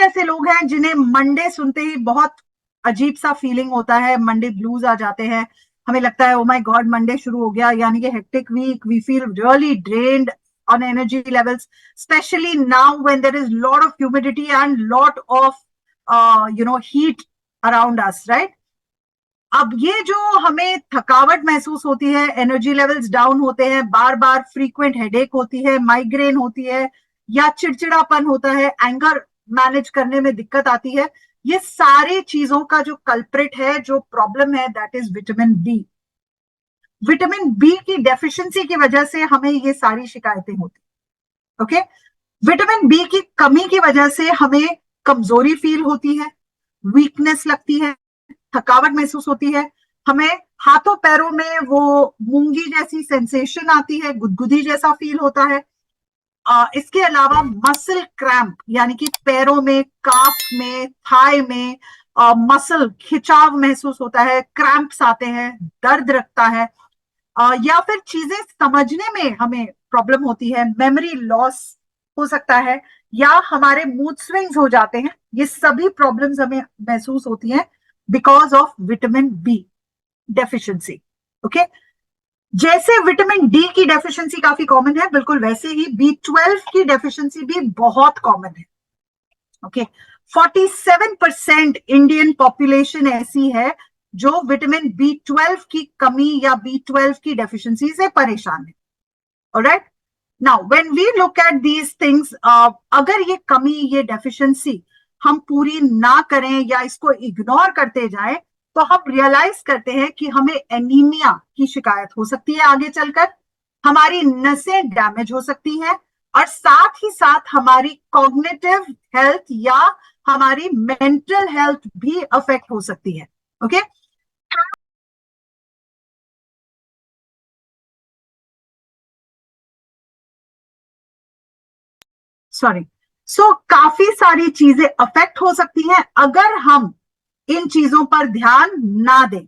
ऐसे लोग हैं जिन्हें मंडे सुनते ही बहुत अजीब सा फीलिंग होता है, मंडे ब्लूज आ जाते हैं, हमें लगता है ओ माय गॉड मंडे शुरू हो गया, यानी कि hectic week, we feel really drained on energy levels, especially now when there is lot of humidity and lot of heat around us, right? अब ये जो हमें थकावट महसूस होती है, एनर्जी लेवल्स डाउन होते हैं, बार बार फ्रीक्वेंट हेडेक होती है, माइग्रेन होती है, या चिड़चिड़ापन होता है, एंगर मैनेज करने में दिक्कत आती है, ये सारी चीजों का जो कल्प्रिट है, जो प्रॉब्लम है, that is vitamin B. Vitamin B की डेफिशिएंसी की वजह से हमें ये सारी शिकायतें होती, ओके? विटामिन बी की कमी की वजह से हमें कमजोरी फील होती है, वीकनेस लगती है, थकावट महसूस होती है, हमें हाथों पैरों में वो मूंगी जैसी सेंसेशन आती है, गुदगुदी जैसा फील होता है। इसके अलावा मसल क्रैम्प, यानी कि पैरों में, काफ में, थाई में मसल खिंचाव महसूस होता है, क्रैम्प्स आते हैं, दर्द रखता है, या फिर चीजें समझने में हमें प्रॉब्लम होती है, मेमोरी लॉस हो सकता है, या हमारे मूड स्विंग्स हो जाते हैं। ये सभी प्रॉब्लम्स हमें महसूस होती हैं because of vitamin B deficiency, okay? जैसे विटामिन डी की डेफिशिएंसी काफी कॉमन है, बिल्कुल वैसे ही B12 की डेफिशिएंसी भी बहुत कॉमन है, ओके? 47% इंडियन पॉपुलेशन ऐसी है जो विटामिन B12 की कमी या B12 की डेफिशिएंसी से परेशान है, alright? Now when we look at these things, अगर ये कमी, ये डेफिशिएंसी हम पूरी ना करें या इसको इग्नोर करते जाएं, तो हम रियलाइज करते हैं कि हमें एनीमिया की शिकायत हो सकती है आगे चलकर, हमारी नसें डैमेज हो सकती हैं, और साथ ही साथ हमारी कॉग्निटिव हेल्थ या हमारी मेंटल हेल्थ भी अफेक्ट हो सकती है, ओके? सॉरी। सो काफी सारी चीजें अफेक्ट हो सकती हैं अगर हम इन चीजों पर ध्यान ना दें,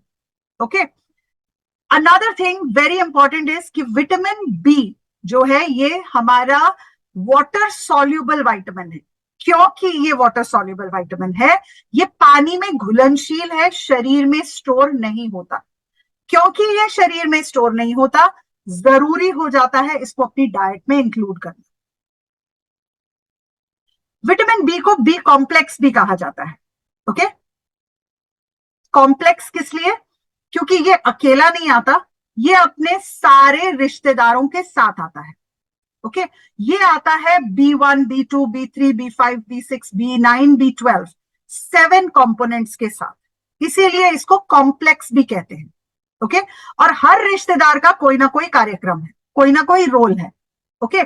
okay? Another thing very important is कि विटामिन बी जो है ये हमारा वाटर सॉल्युबल विटामिन है। क्योंकि ये वाटर सॉल्युबल विटामिन है, ये पानी में घुलनशील है, शरीर में स्टोर नहीं होता। क्योंकि ये शरीर में स्टोर नहीं होता, जरूरी हो जाता है इसको अपनी डाइट में इंक्लूड करना। विटामिन बी को बी कॉम्प्लेक्स भी कहा जाता है, ओके? कॉम्प्लेक्स किस लिए? क्योंकि ये अकेला नहीं आता, ये अपने सारे रिश्तेदारों के साथ आता है, ओके? ये आता है B1, B2, B3, B5, B6, B9, B12, 7 components के साथ, इसीलिए इसको कॉम्प्लेक्स भी कहते हैं, ओके? और हर रिश्तेदार का कोई ना कोई कार्यक्रम है, कोई ना कोई रोल है, ओके?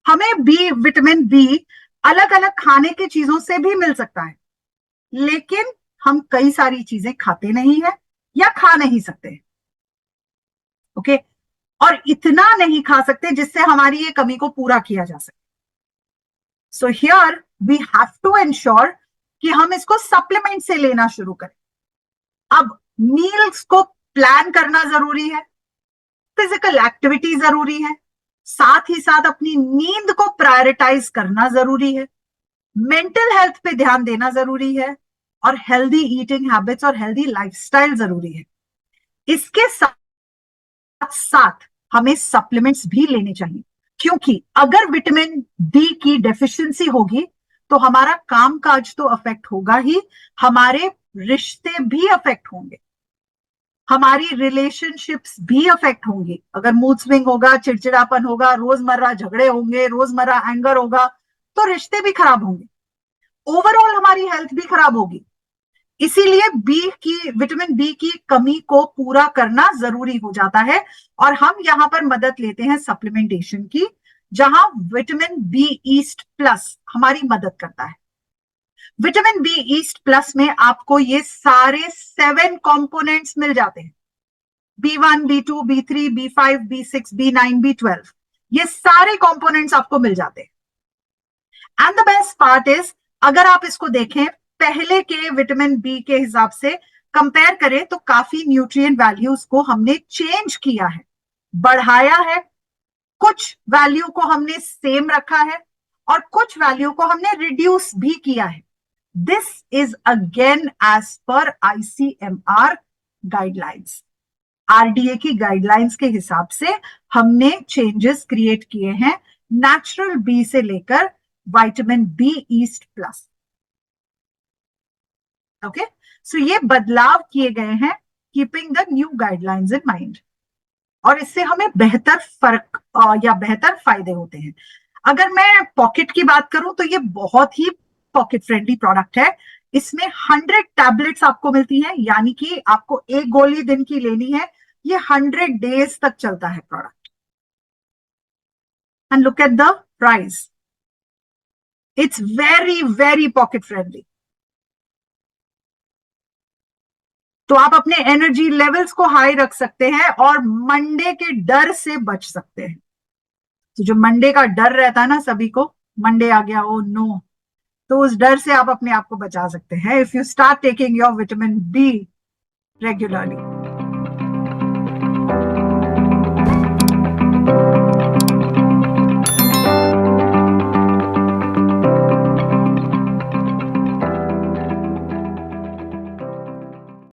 हमें बी, विटामिन बी अलग अलग खाने की चीजों से भी मिल सकता है, लेकिन हम कई सारी चीजें खाते नहीं है या खा नहीं सकते, ओके? और इतना नहीं खा सकते जिससे हमारी ये कमी को पूरा किया जा सके। So here we have to ensure कि हम इसको सप्लीमेंट से लेना शुरू करें। अब मील्स को प्लान करना जरूरी है, फिजिकल एक्टिविटी जरूरी है, साथ ही साथ अपनी नींद को प्रायोरिटाइज करना जरूरी है, मेंटल हेल्थ पे ध्यान देना जरूरी है, और हेल्दी ईटिंग हैबिट्स और हेल्दी लाइफस्टाइल जरूरी है। इसके साथ साथ हमें सप्लीमेंट्स भी लेने चाहिए, क्योंकि अगर विटामिन डी की डेफिशिएंसी होगी तो हमारा कामकाज तो अफेक्ट होगा ही, हमारे रिश्ते भी अफेक्ट होंगे, हमारी रिलेशनशिप्स भी अफेक्ट होंगी। अगर मूड स्विंग होगा, चिड़चिड़ापन होगा, रोजमर्रा झगड़े होंगे, रोजमर्रा एंगर होगा, तो रिश्ते भी खराब होंगे, ओवरऑल हमारी हेल्थ भी खराब होगी। इसीलिए विटामिन बी की कमी को पूरा करना जरूरी हो जाता है, और हम यहां पर मदद लेते हैं सप्लीमेंटेशन की, जहां विटामिन बी ईस्ट प्लस हमारी मदद करता है। विटामिन बी ईस्ट प्लस में आपको ये सारे 7 कंपोनेंट्स मिल जाते हैं, B1, B2, B3, B5, B6, B9, B12, ये सारे कंपोनेंट्स आपको मिल जाते हैं। And the best part is, अगर आप इसको देखें पहले के विटामिन बी के हिसाब से कंपेयर करें, तो काफी न्यूट्रिएंट वैल्यूज को हमने चेंज किया है, बढ़ाया है, कुछ वैल्यू को हमने सेम रखा है, और कुछ वैल्यू को हमने रिड्यूस भी किया है. This is again as per ICMR guidelines. RDA की गाइडलाइंस के हिसाब से हमने चेंजेस क्रिएट किए हैं नेचुरल बी से लेकर vitamin B yeast plus. Okay, so ये बदलाव किए गए हैं keeping the new guidelines in mind, और इससे हमें बेहतर फर्क या बेहतर फायदे होते हैं. अगर मैं पॉकेट की बात करूं तो ये बहुत ही पॉकेट फ्रेंडली प्रोडक्ट है. इसमें 100 टैबलेट्स आपको मिलती हैं, यानी कि आपको एक गोली दिन की लेनी है. ये 100 डेज तक चलता है product. And look at the price, it's very very pocket friendly. तो आप अपने एनर्जी लेवल्स को हाई रख सकते हैं और मंडे के डर से बच सकते हैं. तो जो मंडे का डर रहता है ना सभी को, मंडे आ गया, ओ नो, तो उस डर से आप अपने आप को बचा सकते हैं if you start taking your vitamin B regularly.